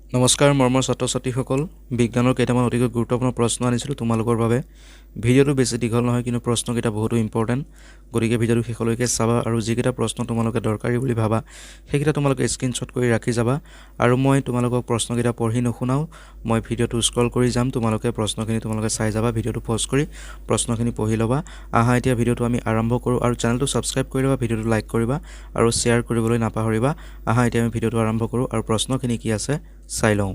নমস্কাৰ মৰমৰ ছাত্ৰ-ছাত্ৰীসকল বিজ্ঞানৰ কেইটামান অতিকৈ গুৰুত্বপূৰ্ণ প্ৰশ্ন আনিছিলোঁ তোমালোকৰ বাবে ভিডিঅ'টো বেছি দীঘল নহয় কিন্তু প্ৰশ্নকেইটা বহুতো ইম্পৰ্টেণ্ট গতিকে ভিডিঅ'টো শেষলৈকে চাবা আৰু যিকেইটা প্ৰশ্ন তোমালোকে দৰকাৰী বুলি ভাবা সেইকেইটা তোমালোকে স্ক্ৰীনশ্বট কৰি ৰাখি যাবা আৰু মই তোমালোকক প্ৰশ্নকেইটা পঢ়ি নুশুনাও মই ভিডিঅ'টো স্ক্ৰল কৰি যাম তোমালোকে প্ৰশ্নখিনি তোমালোকে চাই যাবা ভিডিঅ'টো পজ কৰি প্ৰশ্নখিনি পঢ়ি ল'বা আহা এতিয়া ভিডিঅ'টো আমি আৰম্ভ কৰোঁ আৰু চেনেলটো ছাবস্ক্ৰাইব কৰি ল'বা ভিডিঅ'টো লাইক কৰিবা আৰু শ্বেয়াৰ কৰিবলৈ নাপাহৰিবা আহা এতিয়া আমি ভিডিঅ'টো আৰম্ভ কৰোঁ আৰু প্ৰশ্নখিনি কি আছে চাই লওঁ